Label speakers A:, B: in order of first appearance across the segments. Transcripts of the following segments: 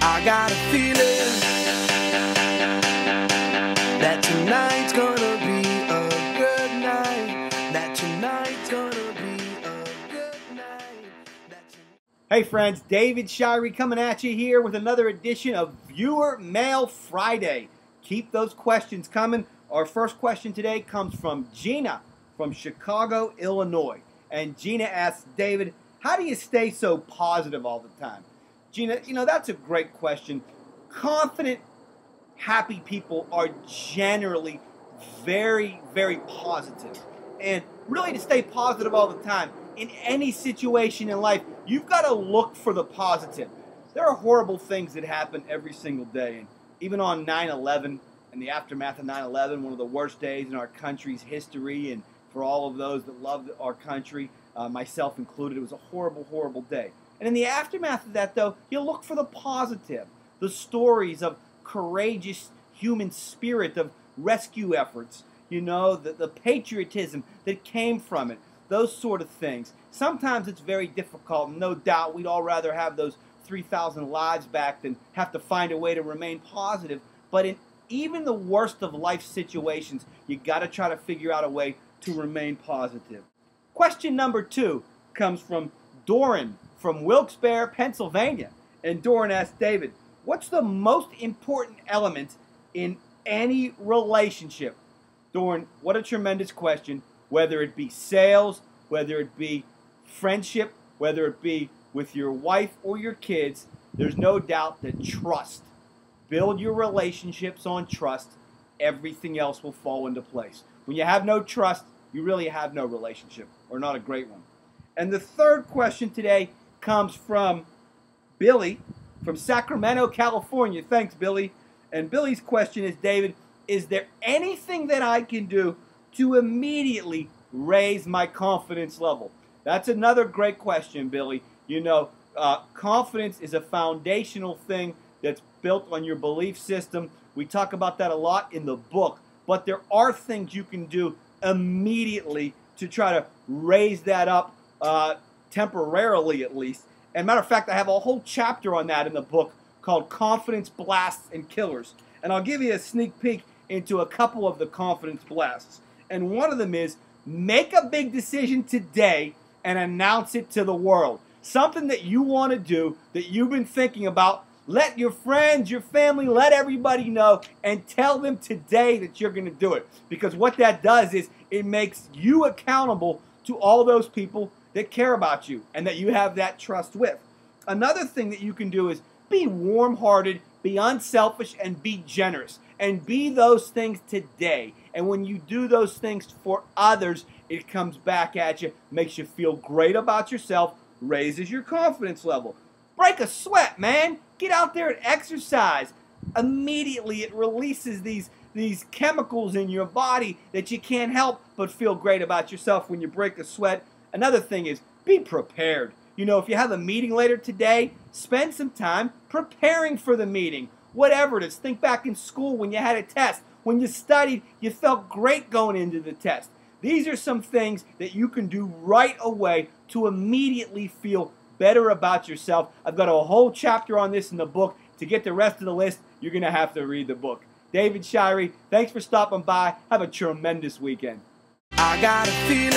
A: I got a feeling that tonight's gonna be a good night. That tonight's gonna be a good night.
B: Hey friends, David Shirey coming at you here with another edition of Viewer Mail Friday. Keep those questions coming. Our first question today comes from Gina from Chicago, Illinois. And Gina asks, David, how do you stay so positive all the time? Gina, that's a great question. Confident, happy people are generally very, very positive. And really to stay positive all the time, in any situation in life, you've got to look for the positive. There are horrible things that happen every single day. And even on 9/11, and the aftermath of 9/11, one of the worst days in our country's history, and for all of those that love our country, myself included, it was a horrible, horrible day. And in the aftermath of that, though, you look for the positive, the stories of courageous human spirit, of rescue efforts, the patriotism that came from it, those sort of things. Sometimes it's very difficult, and no doubt we'd all rather have those 3,000 lives back than have to find a way to remain positive. But in even the worst of life situations, you got to try to figure out a way to remain positive. Question number 2 comes from Doran from Wilkes-Barre, Pennsylvania. And Doran asks, David, what's the most important element in any relationship? Doran, what a tremendous question. Whether it be sales, whether it be friendship, whether it be with your wife or your kids, there's no doubt that trust. Build your relationships on trust. Everything else will fall into place. When you have no trust, you really have no relationship, or not a great one. And the third question today comes from Billy from Sacramento, California. Thanks, Billy. And Billy's question is, David, is there anything that I can do to immediately raise my confidence level? That's another great question, Billy. Confidence is a foundational thing that's built on your belief system. We talk about that a lot in the book, but there are things you can do immediately to try to raise that up, temporarily at least. And matter of fact, I have a whole chapter on that in the book called Confidence Blasts and Killers. And I'll give you a sneak peek into a couple of the confidence blasts. And one of them is, make a big decision today and announce it to the world. Something that you want to do, that you've been thinking about. Let your friends, your family, let everybody know, and tell them today that you're going to do it. Because what that does is it makes you accountable to all those people that care about you and that you have that trust with. Another thing that you can do is be warm-hearted, be unselfish, and be generous. And be those things today. And when you do those things for others, it comes back at you, makes you feel great about yourself, raises your confidence level. Break a sweat, man. Get out there and exercise. Immediately it releases these chemicals in your body that you can't help but feel great about yourself when you break a sweat. Another thing is, be prepared. If you have a meeting later today, spend some time preparing for the meeting. Whatever it is, think back in school when you had a test. When you studied, you felt great going into the test. These are some things that you can do right away to immediately feel better about yourself. I've got a whole chapter on this in the book. To get the rest of the list, you're going to have to read the book. David Shirey, thanks for stopping by. Have a tremendous weekend.
A: I got a feeling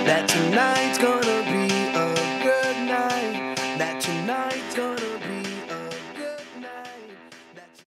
A: that tonight's gonna be a good night. That tonight's gonna be